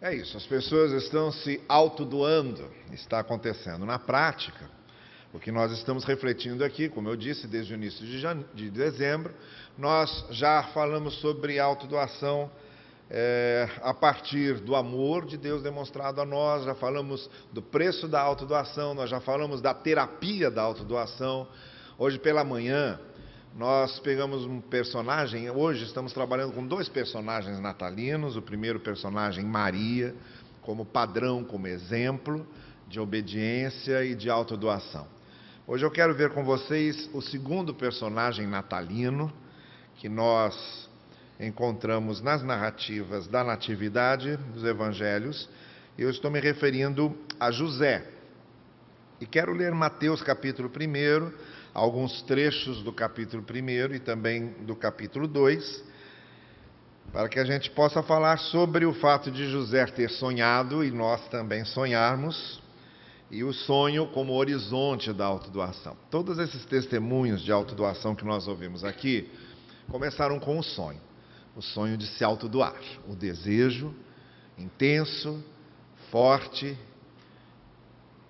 É isso, as pessoas estão se autodoando, está acontecendo. Na prática, o que nós estamos refletindo aqui, como eu disse, desde o início de dezembro, nós já falamos sobre autodoação a partir do amor de Deus demonstrado a nós, já falamos do preço da autodoação, nós já falamos da terapia da autodoação. Hoje pela manhã, nós pegamos um personagem, hoje estamos trabalhando com 2 personagens natalinos. O primeiro personagem, Maria, como padrão, como exemplo de obediência e de autodoação. Hoje eu quero ver com vocês o segundo personagem natalino, que nós encontramos nas narrativas da Natividade, dos Evangelhos. Eu estou me referindo a José. E quero ler Mateus capítulo 1, alguns trechos do capítulo 1 e também do capítulo 2, para que a gente possa falar sobre o fato de José ter sonhado e nós também sonharmos, e o sonho como horizonte da autodoação. Todos esses testemunhos de autodoação que nós ouvimos aqui começaram com um sonho. O sonho de se autodoar, o desejo intenso, forte,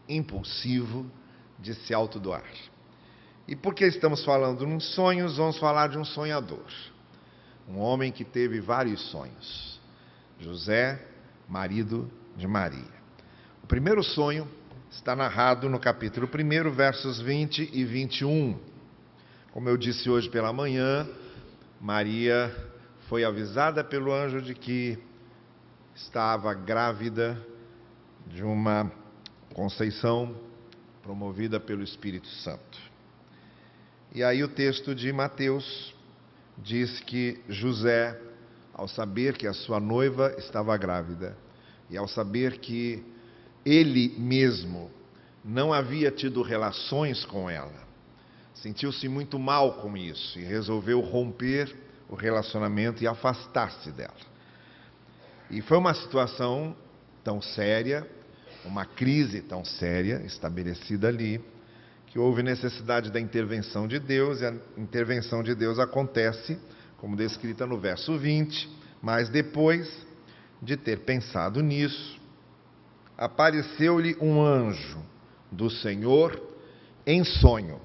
impulsivo de se autodoar. E porque estamos falando em sonhos, vamos falar de um sonhador. Um homem que teve vários sonhos. José, marido de Maria. O primeiro sonho está narrado no capítulo 1, versos 20 e 21. Como eu disse hoje pela manhã, Maria foi avisada pelo anjo de que estava grávida de uma conceição promovida pelo Espírito Santo. E aí o texto de Mateus diz que José, ao saber que a sua noiva estava grávida, e ao saber que ele mesmo não havia tido relações com ela, sentiu-se muito mal com isso e resolveu romper o relacionamento e afastar-se dela. E foi uma situação tão séria, uma crise tão séria estabelecida ali, que houve necessidade da intervenção de Deus, e a intervenção de Deus acontece, como descrita no verso 20, mas depois de ter pensado nisso, apareceu-lhe um anjo do Senhor em sonho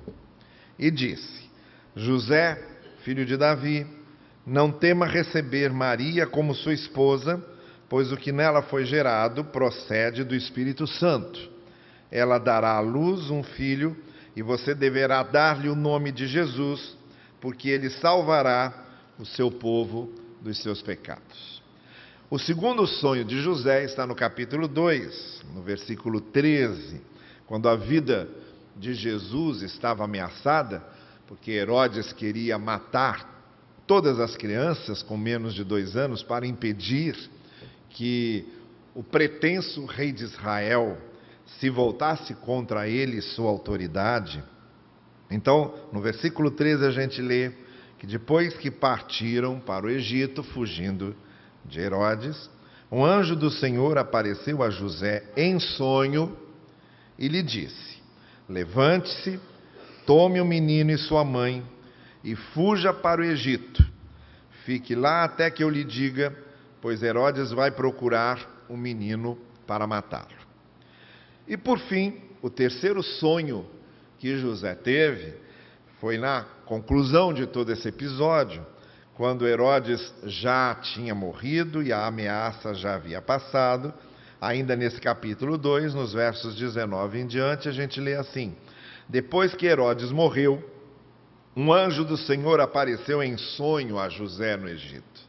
e disse: José, filho de Davi, não tema receber Maria como sua esposa, pois o que nela foi gerado procede do Espírito Santo. Ela dará à luz um filho, e você deverá dar-lhe o nome de Jesus, porque ele salvará o seu povo dos seus pecados. O segundo sonho de José está no capítulo 2, no versículo 13, quando a vida de Jesus estava ameaçada, porque Herodes queria matar todas as crianças com menos de 2 anos para impedir que o pretenso rei de Israel se voltasse contra ele e sua autoridade. Então, no versículo 13 a gente lê que depois que partiram para o Egito, fugindo de Herodes, um anjo do Senhor apareceu a José em sonho e lhe disse: levante-se, tome o menino e sua mãe e fuja para o Egito. Fique lá até que eu lhe diga, pois Herodes vai procurar o menino para matá-lo. E por fim, o terceiro sonho que José teve foi na conclusão de todo esse episódio, quando Herodes já tinha morrido e a ameaça já havia passado. Ainda nesse capítulo 2, nos versos 19 em diante, a gente lê assim: depois que Herodes morreu, um anjo do Senhor apareceu em sonho a José no Egito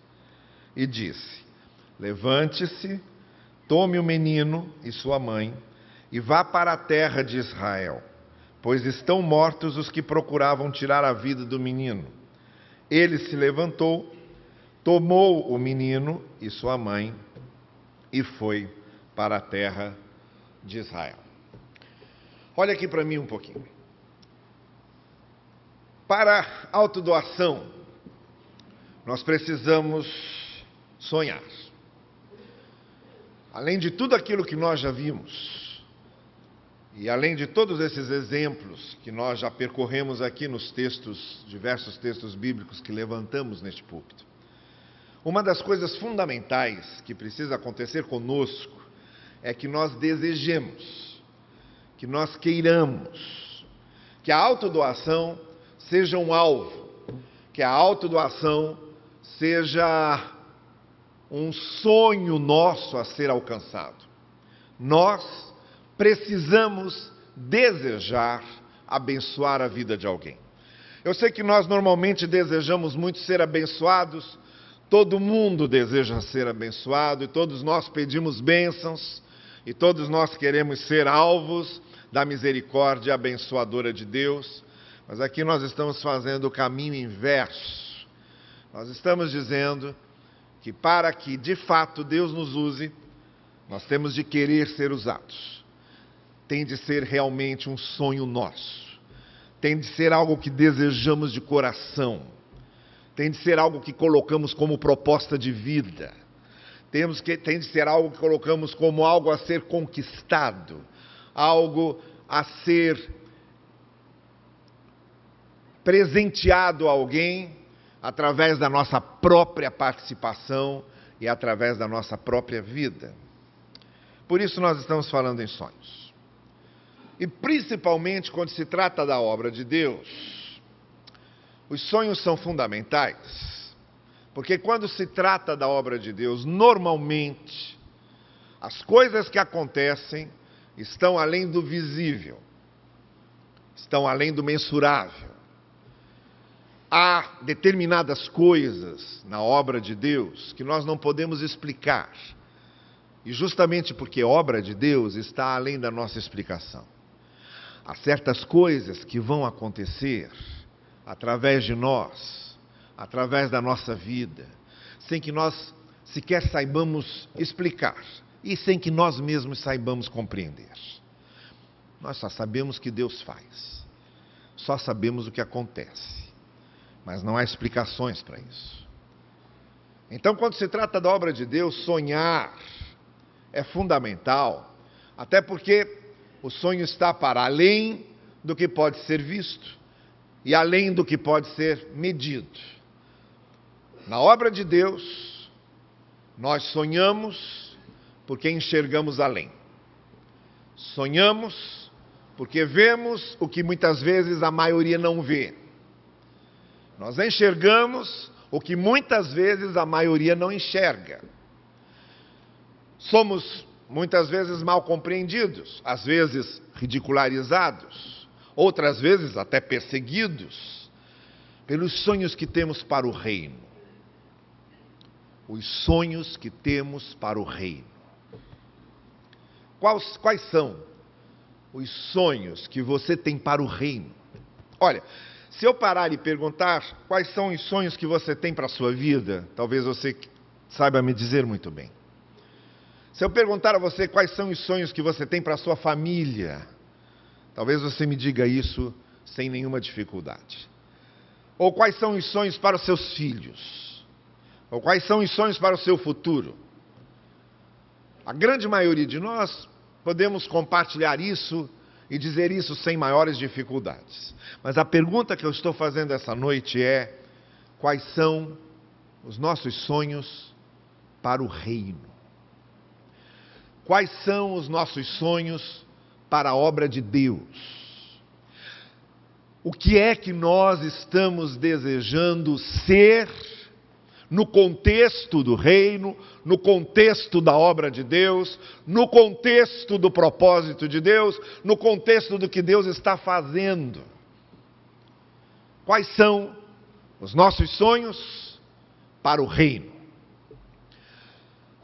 e disse: levante-se, tome o menino e sua mãe e vá para a terra de Israel, pois estão mortos os que procuravam tirar a vida do menino. Ele se levantou, tomou o menino e sua mãe e foi para a terra de Israel. Olha aqui para mim um pouquinho. Para autodoação, nós precisamos sonhar. Além de tudo aquilo que nós já vimos, e além de todos esses exemplos que nós já percorremos aqui nos textos, diversos textos bíblicos que levantamos neste púlpito, Uma das coisas fundamentais que precisa acontecer conosco é que nós desejemos, que nós queiramos, que a autodoação seja um alvo, que a autodoação seja um sonho nosso a ser alcançado. Nós precisamos desejar abençoar a vida de alguém. Eu sei que nós normalmente desejamos muito ser abençoados, todo mundo deseja ser abençoado e todos nós pedimos bênçãos e todos nós queremos ser alvos da misericórdia abençoadora de Deus, mas aqui nós estamos fazendo o caminho inverso. Nós estamos dizendo que para que de fato Deus nos use, nós temos de querer ser usados. Tem de ser realmente um sonho nosso. Tem de ser algo que desejamos de coração. Tem de ser algo que colocamos como proposta de vida. Tem de ser algo que colocamos como algo a ser conquistado. Algo a ser presenteado a alguém através da nossa própria participação e através da nossa própria vida. Por isso nós estamos falando em sonhos. E principalmente quando se trata da obra de Deus, os sonhos são fundamentais, porque quando se trata da obra de Deus, normalmente, as coisas que acontecem estão além do visível, estão além do mensurável. Há determinadas coisas na obra de Deus que nós não podemos explicar. E justamente porque obra de Deus está além da nossa explicação. Há certas coisas que vão acontecer através de nós, através da nossa vida, sem que nós sequer saibamos explicar e sem que nós mesmos saibamos compreender. Nós só sabemos que Deus faz, só sabemos o que acontece, mas não há explicações para isso. Então, quando se trata da obra de Deus, sonhar é fundamental, até porque o sonho está para além do que pode ser visto e além do que pode ser medido. Na obra de Deus, nós sonhamos porque enxergamos além. Sonhamos porque vemos o que muitas vezes a maioria não vê. Nós enxergamos o que muitas vezes a maioria não enxerga. Somos muitas vezes mal compreendidos, às vezes ridicularizados, outras vezes até perseguidos, pelos sonhos que temos para o reino. Os sonhos que temos para o reino. Quais são os sonhos que você tem para o reino? Olha, se eu parar e perguntar quais são os sonhos que você tem para a sua vida, talvez você saiba me dizer muito bem. Se eu perguntar a você quais são os sonhos que você tem para a sua família, talvez você me diga isso sem nenhuma dificuldade. Ou quais são os sonhos para os seus filhos? Ou quais são os sonhos para o seu futuro? A grande maioria de nós podemos compartilhar isso e dizer isso sem maiores dificuldades. Mas a pergunta que eu estou fazendo essa noite é: quais são os nossos sonhos para o reino? Quais são os nossos sonhos para a obra de Deus? O que é que nós estamos desejando ser no contexto do reino, no contexto da obra de Deus, no contexto do propósito de Deus, no contexto do que Deus está fazendo? Quais são os nossos sonhos para o reino?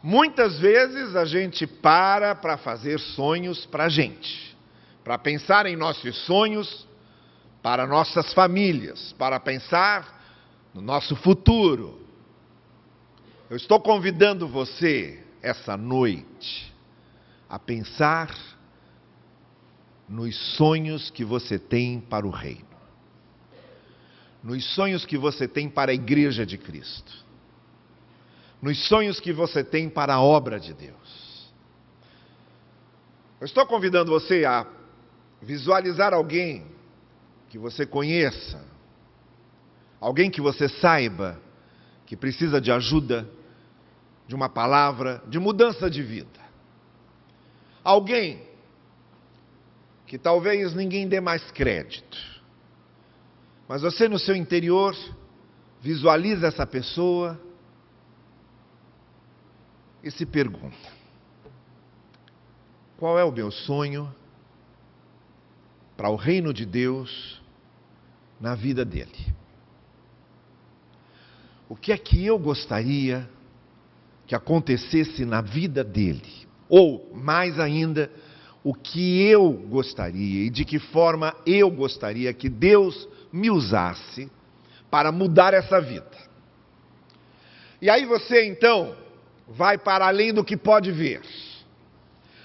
Muitas vezes a gente para fazer sonhos para a gente, para pensar em nossos sonhos para nossas famílias, para pensar no nosso futuro. Eu estou convidando você, essa noite, a pensar nos sonhos que você tem para o reino, nos sonhos que você tem para a Igreja de Cristo, nos sonhos que você tem para a obra de Deus. Eu estou convidando você a visualizar alguém que você conheça, alguém que você saiba que precisa de ajuda, de uma palavra, de mudança de vida. Alguém que talvez ninguém dê mais crédito, mas você no seu interior visualiza essa pessoa e se pergunta: qual é o meu sonho para o reino de Deus na vida dele? O que é que eu gostaria que acontecesse na vida dele? Ou, mais ainda, o que eu gostaria e de que forma eu gostaria que Deus me usasse para mudar essa vida? E aí você, então, vai para além do que pode ver.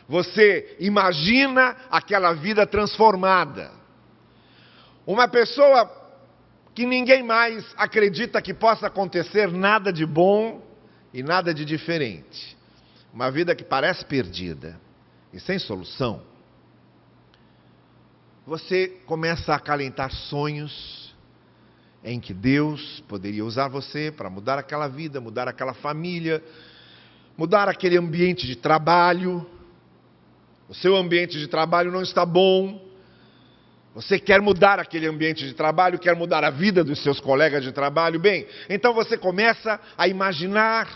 Você imagina aquela vida transformada. Uma pessoa que ninguém mais acredita que possa acontecer nada de bom e nada de diferente. Uma vida que parece perdida e sem solução. Você começa a acalentar sonhos em que Deus poderia usar você para mudar aquela vida, mudar aquela família, mudar aquele ambiente de trabalho. O seu ambiente de trabalho não está bom. Você quer mudar aquele ambiente de trabalho, quer mudar a vida dos seus colegas de trabalho. Bem, então você começa a imaginar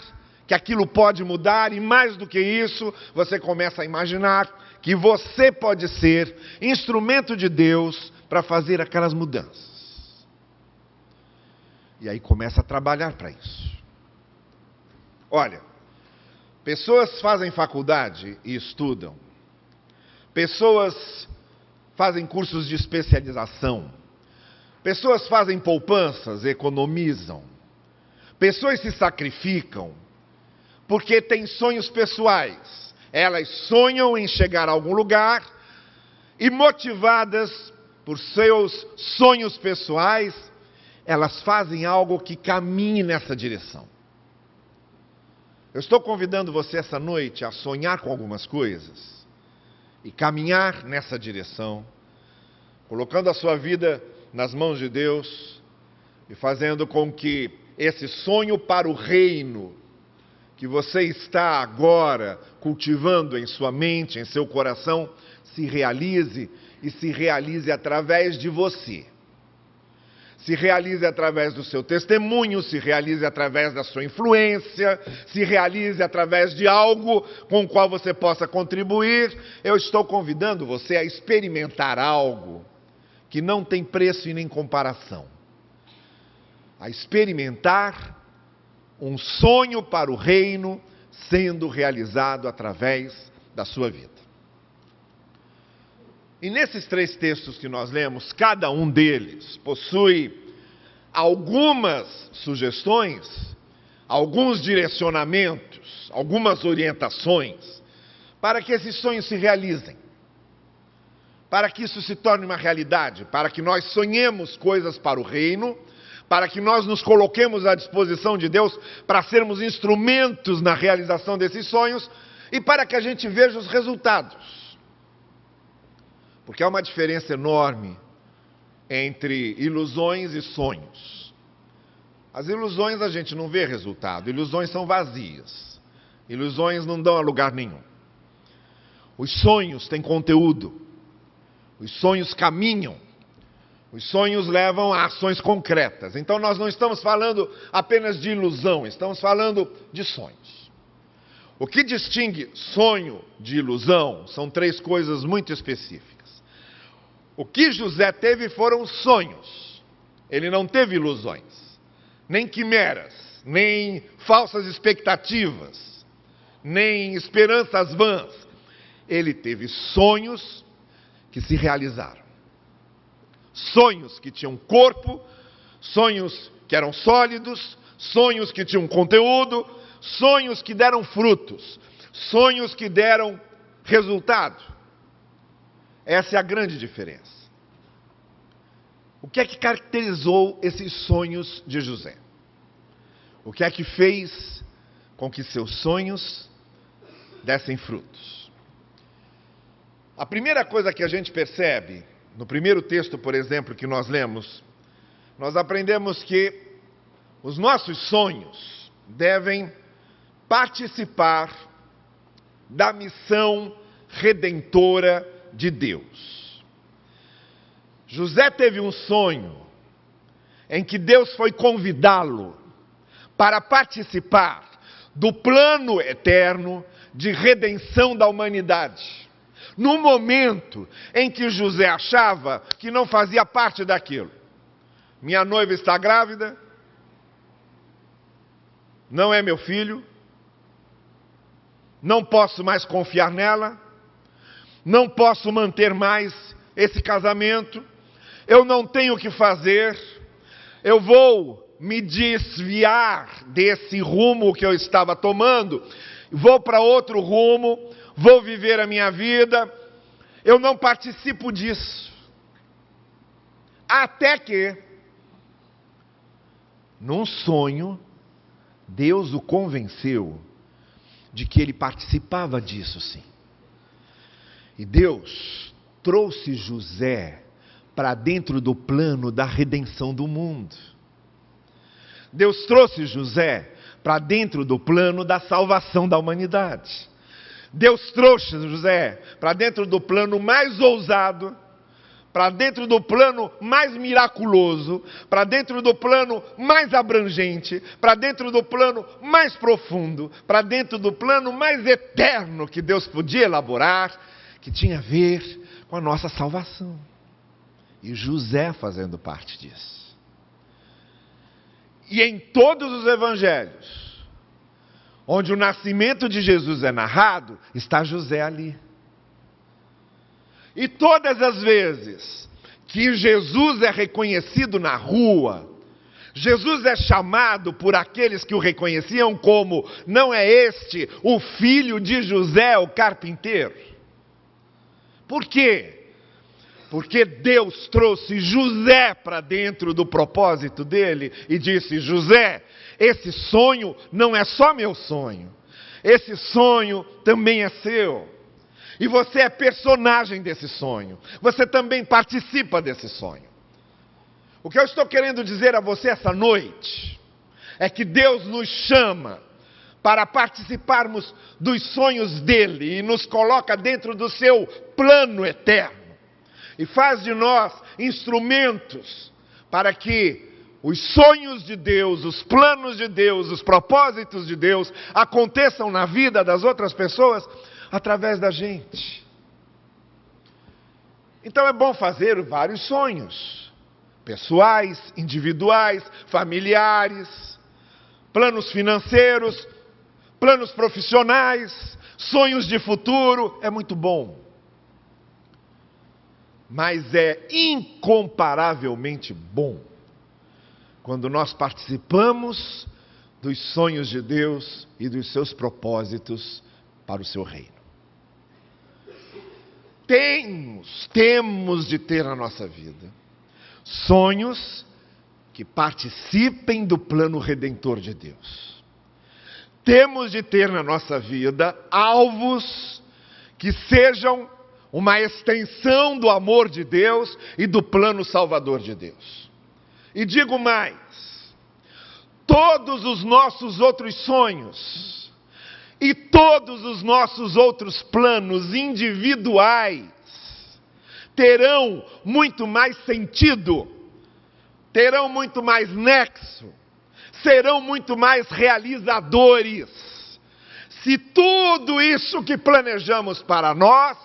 que aquilo pode mudar, e mais do que isso, você começa a imaginar que você pode ser instrumento de Deus para fazer aquelas mudanças. E aí começa a trabalhar para isso. Olha, pessoas fazem faculdade e estudam. Pessoas fazem cursos de especialização. Pessoas fazem poupanças, economizam. Pessoas se sacrificam porque têm sonhos pessoais. Elas sonham em chegar a algum lugar e, motivadas por seus sonhos pessoais, elas fazem algo que caminhe nessa direção. Eu estou convidando você essa noite a sonhar com algumas coisas e caminhar nessa direção, colocando a sua vida nas mãos de Deus e fazendo com que esse sonho para o reino que você está agora cultivando em sua mente, em seu coração, se realize e se realize através de você. Se realize através do seu testemunho, se realize através da sua influência, se realize através de algo com o qual você possa contribuir. Eu estou convidando você a experimentar algo que não tem preço e nem comparação. A experimentar um sonho para o reino sendo realizado através da sua vida. E nesses 3 textos que nós lemos, cada um deles possui algumas sugestões, alguns direcionamentos, algumas orientações, para que esses sonhos se realizem, para que isso se torne uma realidade, para que nós sonhemos coisas para o reino, para que nós nos coloquemos à disposição de Deus para sermos instrumentos na realização desses sonhos e para que a gente veja os resultados. Porque há uma diferença enorme entre ilusões e sonhos. As ilusões a gente não vê resultado, ilusões são vazias, ilusões não dão a lugar nenhum. Os sonhos têm conteúdo, os sonhos caminham, os sonhos levam a ações concretas. Então nós não estamos falando apenas de ilusão, estamos falando de sonhos. O que distingue sonho de ilusão são 3 coisas muito específicas. O que José teve foram sonhos. Ele não teve ilusões, nem quimeras, nem falsas expectativas, nem esperanças vãs. Ele teve sonhos que se realizaram. Sonhos que tinham corpo, sonhos que eram sólidos, sonhos que tinham conteúdo, sonhos que deram frutos, sonhos que deram resultado. Essa é a grande diferença. O que é que caracterizou esses sonhos de José? O que é que fez com que seus sonhos dessem frutos? A primeira coisa que a gente percebe, no primeiro texto, por exemplo, que nós lemos, nós aprendemos que Os nossos sonhos devem participar da missão redentora de Deus. José teve um sonho em que Deus foi convidá-lo para participar do plano eterno de redenção da humanidade. No momento em que José achava que não fazia parte daquilo. Minha noiva está grávida, não é meu filho, não posso mais confiar nela, não posso manter mais esse casamento, eu não tenho o que fazer, eu vou me desviar desse rumo que eu estava tomando, vou para outro rumo, vou viver a minha vida, eu não participo disso. Até que, num sonho, Deus o convenceu de que ele participava disso, sim. E Deus trouxe José para dentro do plano da redenção do mundo. Deus trouxe José para dentro do plano da salvação da humanidade. Deus trouxe José para dentro do plano mais ousado, para dentro do plano mais miraculoso, para dentro do plano mais abrangente, para dentro do plano mais profundo, para dentro do plano mais eterno que Deus podia elaborar, que tinha a ver com a nossa salvação. E José fazendo parte disso. E em todos os evangelhos, onde o nascimento de Jesus é narrado, está José ali. E todas as vezes que Jesus é reconhecido na rua, Jesus é chamado por aqueles que o reconheciam como: não é este o filho de José, o carpinteiro? Por quê? Porque Deus trouxe José para dentro do propósito dele e disse: José, esse sonho não é só meu sonho, esse sonho também é seu. E você é personagem desse sonho, você também participa desse sonho. O que eu estou querendo dizer a você essa noite é que Deus nos chama para participarmos dos sonhos dele e nos coloca dentro do seu plano eterno. E faz de nós instrumentos para que os sonhos de Deus, os planos de Deus, os propósitos de Deus aconteçam na vida das outras pessoas através da gente. Então é bom fazer vários sonhos, pessoais, individuais, familiares, planos financeiros, planos profissionais, sonhos de futuro, é muito bom. Mas é incomparavelmente bom quando nós participamos dos sonhos de Deus e dos seus propósitos para o seu reino. Temos de ter na nossa vida sonhos que participem do plano redentor de Deus. Temos de ter na nossa vida alvos que sejam uma extensão do amor de Deus e do plano salvador de Deus. E digo mais, todos os nossos outros sonhos e todos os nossos outros planos individuais terão muito mais sentido, terão muito mais nexo, serão muito mais realizadores, se tudo isso que planejamos para nós,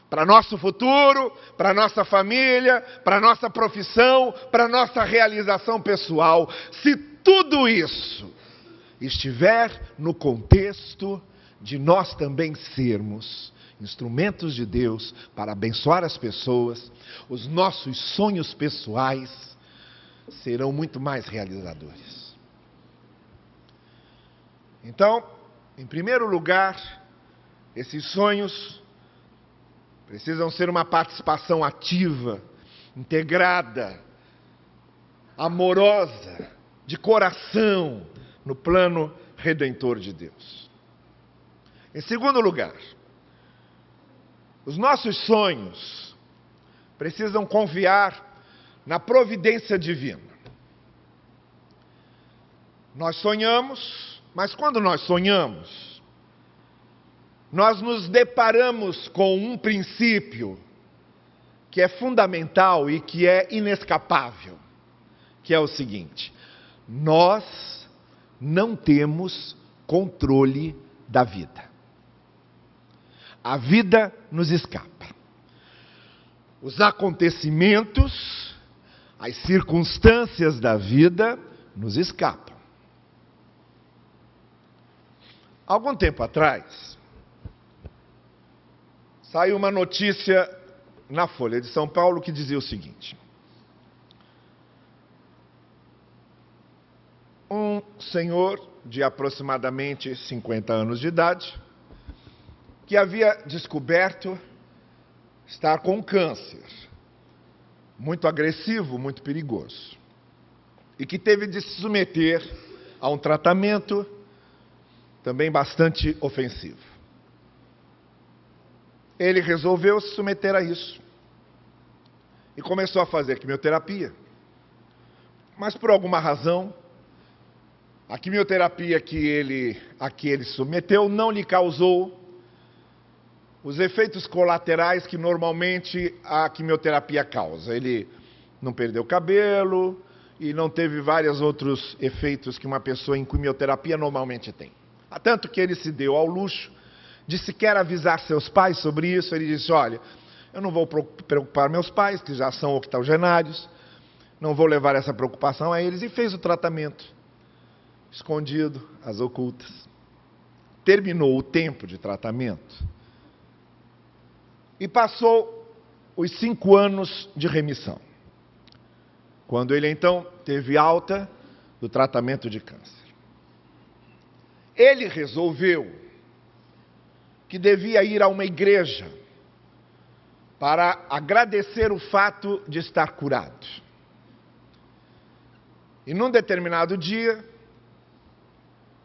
para nosso futuro, para nossa família, para nossa profissão, para nossa realização pessoal, se tudo isso estiver no contexto de nós também sermos instrumentos de Deus para abençoar as pessoas, os nossos sonhos pessoais serão muito mais realizadores. Então, em primeiro lugar, esses sonhos precisam ser uma participação ativa, integrada, amorosa, de coração, no plano redentor de Deus. Em segundo lugar, os nossos sonhos precisam confiar na providência divina. Nós sonhamos, mas quando nós sonhamos, nós nos deparamos com um princípio que é fundamental e que é inescapável, que é o seguinte: nós não temos controle da vida. A vida nos escapa. Os acontecimentos, as circunstâncias da vida nos escapam. Algum tempo atrás, saiu uma notícia na Folha de São Paulo que dizia o seguinte: um senhor de aproximadamente 50 anos de idade, que havia descoberto estar com câncer, muito agressivo, muito perigoso, e que teve de se submeter a um tratamento também bastante ofensivo. Ele resolveu se submeter a isso e começou a fazer quimioterapia. Mas por alguma razão, a quimioterapia a que ele se submeteu não lhe causou os efeitos colaterais que normalmente a quimioterapia causa. Ele não perdeu cabelo e não teve vários outros efeitos que uma pessoa em quimioterapia normalmente tem. Tanto que ele se deu ao luxo de sequer avisar seus pais sobre isso. Ele disse: olha, eu não vou preocupar meus pais, que já são octogenários, não vou levar essa preocupação a eles, e fez o tratamento, escondido, às ocultas. Terminou o tempo de tratamento e passou os 5 anos de remissão, quando ele então teve alta do tratamento de câncer. Ele resolveu que devia ir a uma igreja para agradecer o fato de estar curado. E num determinado dia,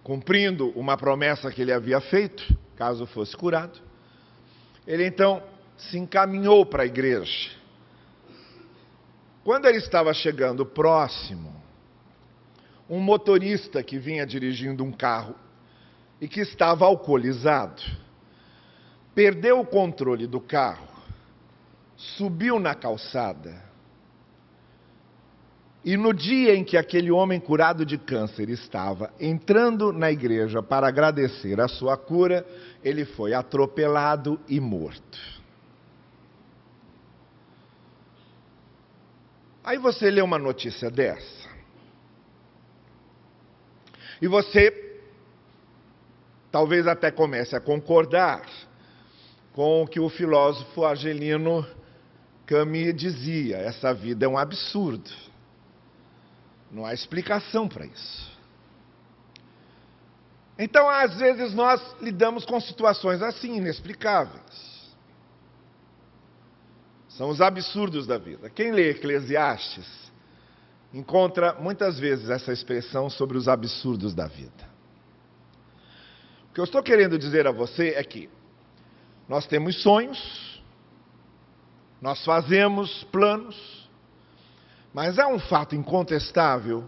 cumprindo uma promessa que ele havia feito, caso fosse curado, ele então se encaminhou para a igreja. Quando ele estava chegando próximo, um motorista que vinha dirigindo um carro e que estava alcoolizado, perdeu o controle do carro, subiu na calçada, e no dia em que aquele homem curado de câncer estava entrando na igreja para agradecer a sua cura, ele foi atropelado e morto. Aí você lê uma notícia dessa, e você talvez até comece a concordar com o que o filósofo argelino Camus dizia: essa vida é um absurdo. Não há explicação para isso. Então, às vezes, nós lidamos com situações assim, inexplicáveis. São os absurdos da vida. Quem lê Eclesiastes encontra muitas vezes essa expressão sobre os absurdos da vida. O que eu estou querendo dizer a você é que nós temos sonhos, nós fazemos planos, mas há um fato incontestável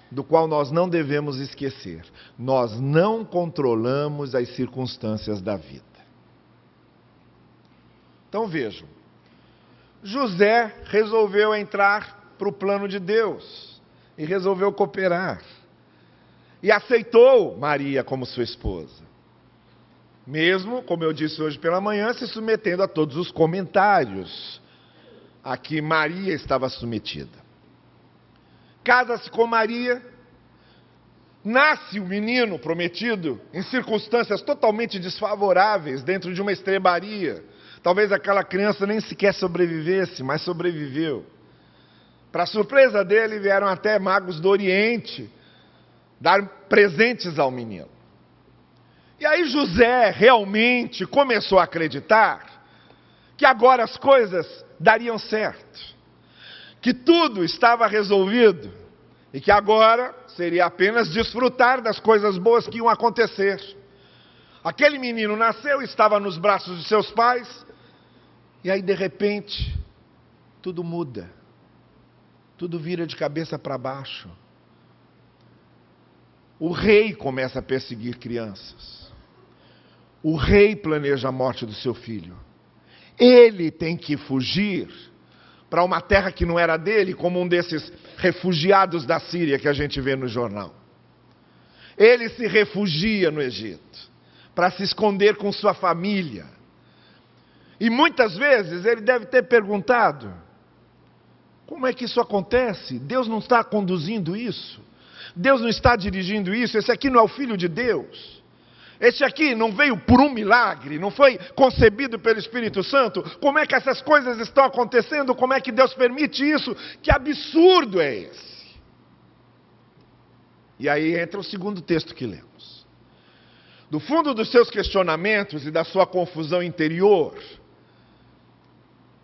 do qual nós não devemos esquecer: nós não controlamos as circunstâncias da vida. Então vejam, José resolveu entrar para o plano de Deus e resolveu cooperar. E aceitou Maria como sua esposa. Mesmo, como eu disse hoje pela manhã, se submetendo a todos os comentários a que Maria estava submetida. Casa-se com Maria, nasce o menino prometido em circunstâncias totalmente desfavoráveis, dentro de uma estrebaria. Talvez aquela criança nem sequer sobrevivesse, mas sobreviveu. Para surpresa dele, vieram até magos do Oriente dar presentes ao menino. E aí José realmente começou a acreditar que agora as coisas dariam certo, que tudo estava resolvido e que agora seria apenas desfrutar das coisas boas que iam acontecer. Aquele menino nasceu, estava nos braços de seus pais, e aí de repente tudo muda, tudo vira de cabeça para baixo. o rei começa a perseguir crianças. O rei planeja a morte do seu filho. Ele tem que fugir para uma terra que não era dele, como um desses refugiados da Síria que a gente vê no jornal. Ele se refugia no Egito para se esconder com sua família. E muitas vezes ele deve ter perguntado: como é que isso acontece? Deus não está conduzindo isso? Deus não está dirigindo isso? Esse aqui não é o Filho de Deus? Esse aqui não veio por um milagre? Não foi concebido pelo Espírito Santo? Como é que essas coisas estão acontecendo? Como é que Deus permite isso? Que absurdo é esse? E aí entra o segundo texto que lemos. Do fundo dos seus questionamentos e da sua confusão interior,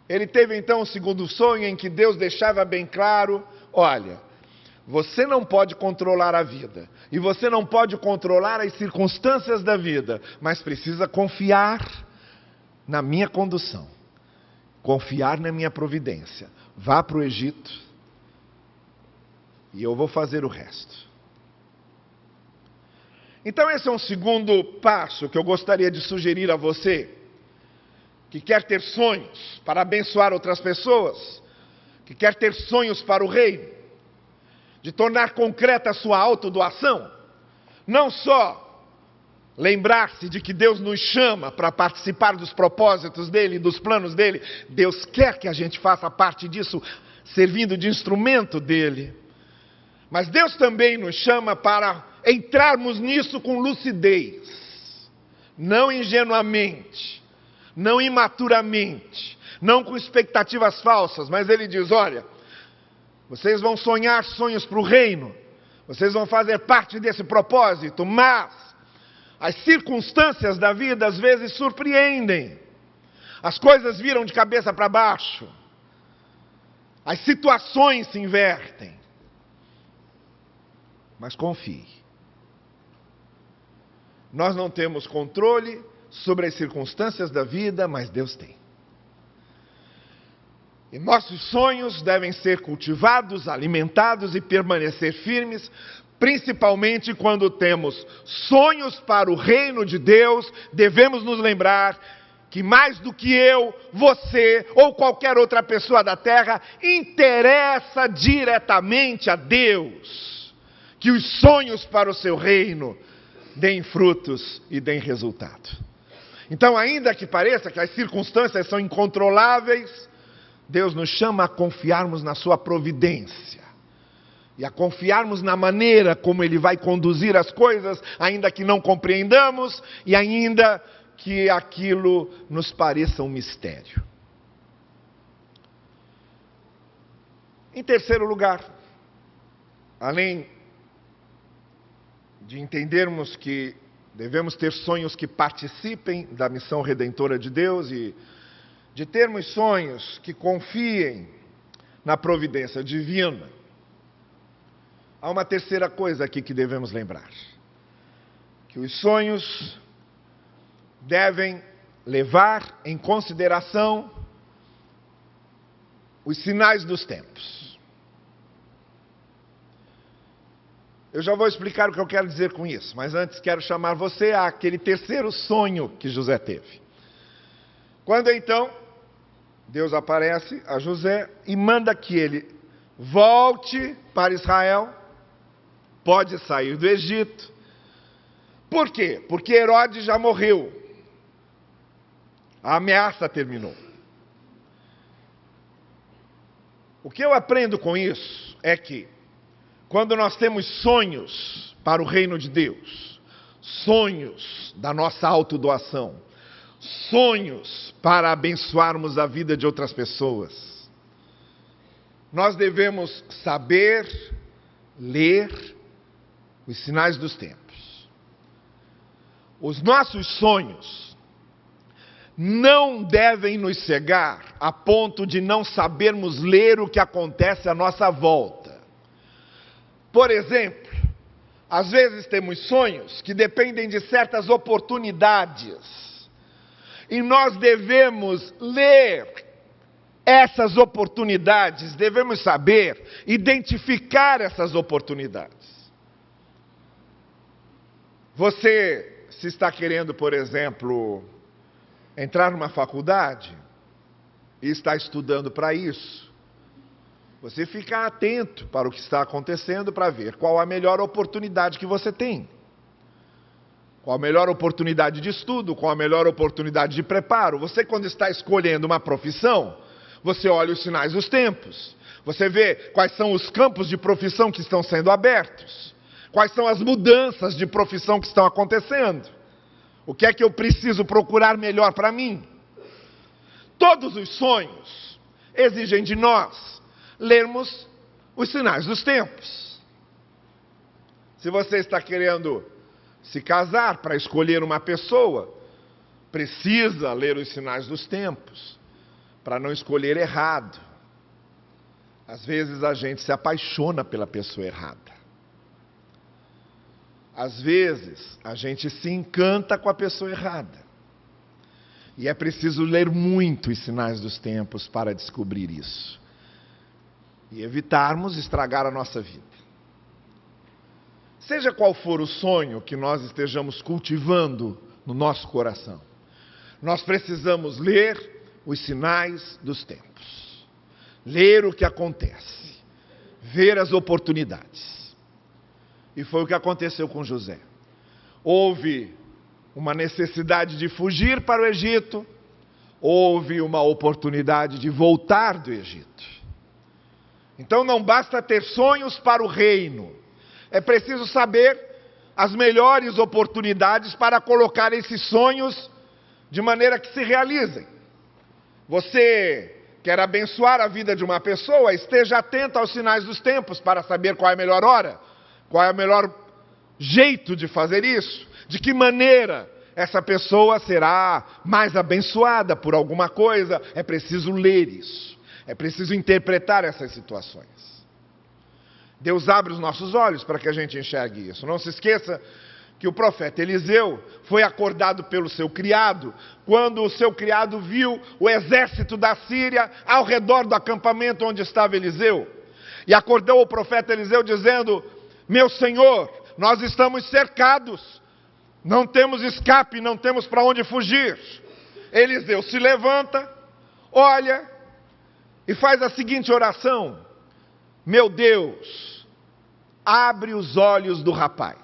ele teve então um segundo sonho em que Deus deixava bem claro: olha, você não pode controlar a vida, e você não pode controlar as circunstâncias da vida, mas precisa confiar na minha condução, confiar na minha providência. Vá para o Egito e eu vou fazer o resto. Então esse é um segundo passo que eu gostaria de sugerir a você, que quer ter sonhos para abençoar outras pessoas, que quer ter sonhos para o reino, de tornar concreta a sua autodoação. Não só lembrar-se de que Deus nos chama para participar dos propósitos dele, dos planos dele. Deus quer que a gente faça parte disso, servindo de instrumento dele. Mas Deus também nos chama para entrarmos nisso com lucidez, não ingenuamente, não imaturamente, não com expectativas falsas, mas ele diz: olha, vocês vão sonhar sonhos para o reino, vocês vão fazer parte desse propósito, mas as circunstâncias da vida às vezes surpreendem, as coisas viram de cabeça para baixo, as situações se invertem, mas confie. Nós não temos controle sobre as circunstâncias da vida, mas Deus tem. E nossos sonhos devem ser cultivados, alimentados e permanecer firmes, principalmente quando temos sonhos para o reino de Deus. Devemos nos lembrar que mais do que eu, você ou qualquer outra pessoa da terra, interessa diretamente a Deus que os sonhos para o seu reino deem frutos e deem resultado. Então, ainda que pareça que as circunstâncias são incontroláveis, Deus nos chama a confiarmos na sua providência e a confiarmos na maneira como Ele vai conduzir as coisas, ainda que não compreendamos e ainda que aquilo nos pareça um mistério. Em terceiro lugar, além de entendermos que devemos ter sonhos que participem da missão redentora de Deus e de termos sonhos que confiem na providência divina, há uma terceira coisa aqui que devemos lembrar: que os sonhos devem levar em consideração os sinais dos tempos. Eu já vou explicar o que eu quero dizer com isso, mas antes quero chamar você àquele terceiro sonho que José teve. Quando então Deus aparece a José e manda que ele volte para Israel, pode sair do Egito. Por quê? Porque Herodes já morreu. A ameaça terminou. O que eu aprendo com isso é que quando nós temos sonhos para o reino de Deus, sonhos da nossa autodoação, sonhos para abençoarmos a vida de outras pessoas, nós devemos saber ler os sinais dos tempos. Os nossos sonhos não devem nos cegar a ponto de não sabermos ler o que acontece à nossa volta. Por exemplo, às vezes temos sonhos que dependem de certas oportunidades. E nós devemos ler essas oportunidades, devemos saber identificar essas oportunidades. Você, se está querendo, por exemplo, entrar numa faculdade e está estudando para isso, você fica atento para o que está acontecendo para ver qual a melhor oportunidade que você tem. Qual a melhor oportunidade de estudo, qual a melhor oportunidade de preparo. Você, quando está escolhendo uma profissão, você olha os sinais dos tempos. Você vê quais são os campos de profissão que estão sendo abertos. Quais são as mudanças de profissão que estão acontecendo. O que é que eu preciso procurar melhor para mim? Todos os sonhos exigem de nós lermos os sinais dos tempos. Se você está querendo se casar para escolher uma pessoa, precisa ler os sinais dos tempos, para não escolher errado. Às vezes a gente se apaixona pela pessoa errada. Às vezes a gente se encanta com a pessoa errada. E é preciso ler muito os sinais dos tempos para descobrir isso. E evitarmos estragar a nossa vida. Seja qual for o sonho que nós estejamos cultivando no nosso coração, nós precisamos ler os sinais dos tempos. Ler o que acontece. Ver as oportunidades. E foi o que aconteceu com José. Houve uma necessidade de fugir para o Egito. Houve uma oportunidade de voltar do Egito. Então não basta ter sonhos para o reino. É preciso saber as melhores oportunidades para colocar esses sonhos de maneira que se realizem. Você quer abençoar a vida de uma pessoa? Esteja atento aos sinais dos tempos para saber qual é a melhor hora, qual é o melhor jeito de fazer isso, de que maneira essa pessoa será mais abençoada por alguma coisa. É preciso ler isso, é preciso interpretar essas situações. Deus abre os nossos olhos para que a gente enxergue isso. Não se esqueça que o profeta Eliseu foi acordado pelo seu criado, quando o seu criado viu o exército da Síria ao redor do acampamento onde estava Eliseu. E acordou o profeta Eliseu dizendo: meu senhor, nós estamos cercados, não temos escape, não temos para onde fugir. Eliseu se levanta, olha e faz a seguinte oração: meu Deus, abre os olhos do rapaz.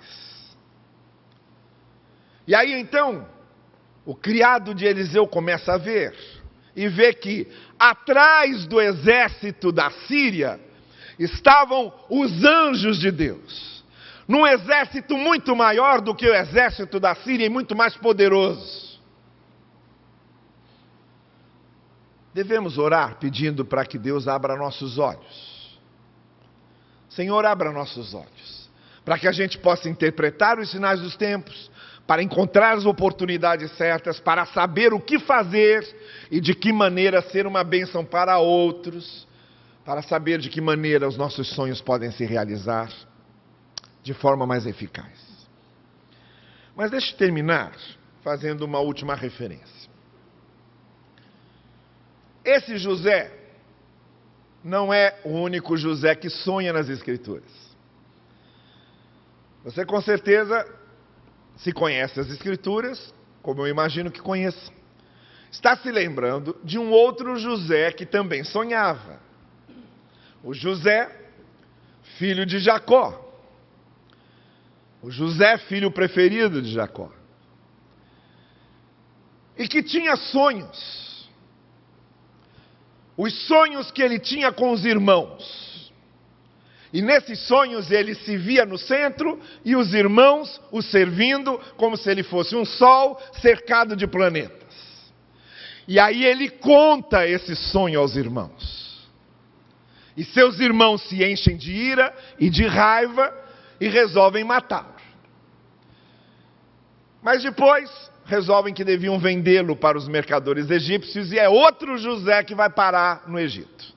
E aí então, o criado de Eliseu começa a ver, e vê que atrás do exército da Síria estavam os anjos de Deus, num exército muito maior do que o exército da Síria e muito mais poderoso. Devemos orar pedindo para que Deus abra nossos olhos. Senhor, abra nossos olhos, para que a gente possa interpretar os sinais dos tempos, para encontrar as oportunidades certas, para saber o que fazer e de que maneira ser uma bênção para outros, para saber de que maneira os nossos sonhos podem se realizar de forma mais eficaz. Mas deixe eu terminar fazendo uma última referência. Esse José não é o único José que sonha nas Escrituras. Você com certeza, se conhece as Escrituras, como eu imagino que conheça, está se lembrando de um outro José que também sonhava. O José, filho de Jacó. O José, filho preferido de Jacó. E que tinha sonhos. Os sonhos que ele tinha com os irmãos. E nesses sonhos ele se via no centro e os irmãos o servindo como se ele fosse um sol cercado de planetas. E aí ele conta esse sonho aos irmãos. E seus irmãos se enchem de ira e de raiva e resolvem matá-lo. Mas depois resolvem que deviam vendê-lo para os mercadores egípcios, e é outro José que vai parar no Egito.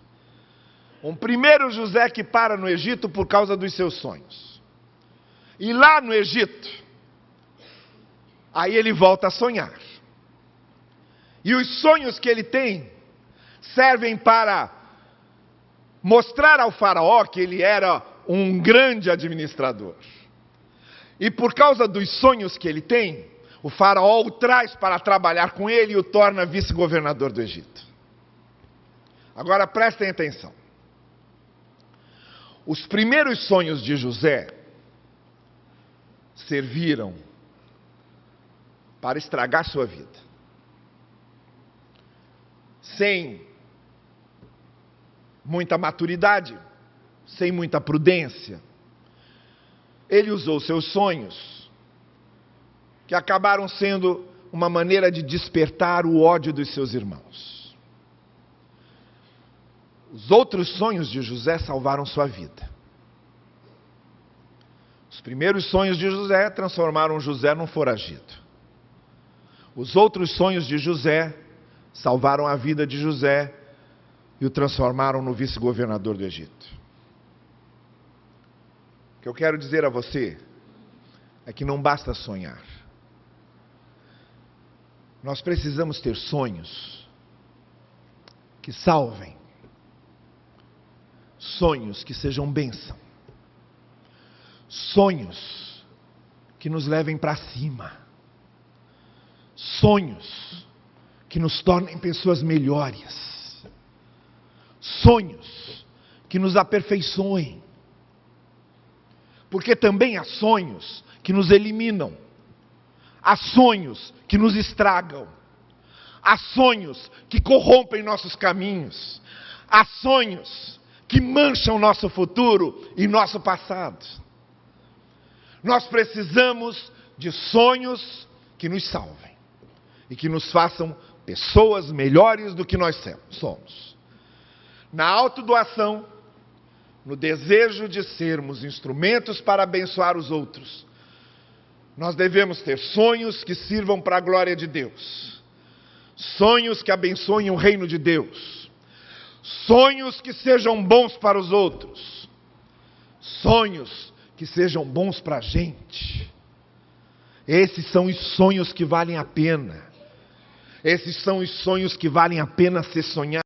Um primeiro José que para no Egito por causa dos seus sonhos. E lá no Egito, aí ele volta a sonhar. E os sonhos que ele tem servem para mostrar ao faraó que ele era um grande administrador. E por causa dos sonhos que ele tem, o faraó o traz para trabalhar com ele e o torna vice-governador do Egito. Agora prestem atenção. Os primeiros sonhos de José serviram para estragar sua vida. Sem muita maturidade, sem muita prudência, ele usou seus sonhos, que acabaram sendo uma maneira de despertar o ódio dos seus irmãos. Os outros sonhos de José salvaram sua vida. Os primeiros sonhos de José transformaram José num foragido. Os outros sonhos de José salvaram a vida de José e o transformaram no vice-governador do Egito. O que eu quero dizer a você é que não basta sonhar. Nós precisamos ter sonhos que salvem, sonhos que sejam bênção, sonhos que nos levem para cima, sonhos que nos tornem pessoas melhores, sonhos que nos aperfeiçoem, porque também há sonhos que nos eliminam, há sonhos que nos estragam, há sonhos que corrompem nossos caminhos, há sonhos que mancham nosso futuro e nosso passado. Nós precisamos de sonhos que nos salvem e que nos façam pessoas melhores do que nós somos. Na autodoação, no desejo de sermos instrumentos para abençoar os outros, nós devemos ter sonhos que sirvam para a glória de Deus, sonhos que abençoem o reino de Deus, sonhos que sejam bons para os outros, sonhos que sejam bons para a gente. Esses são os sonhos que valem a pena. Esses são os sonhos que valem a pena ser sonhados.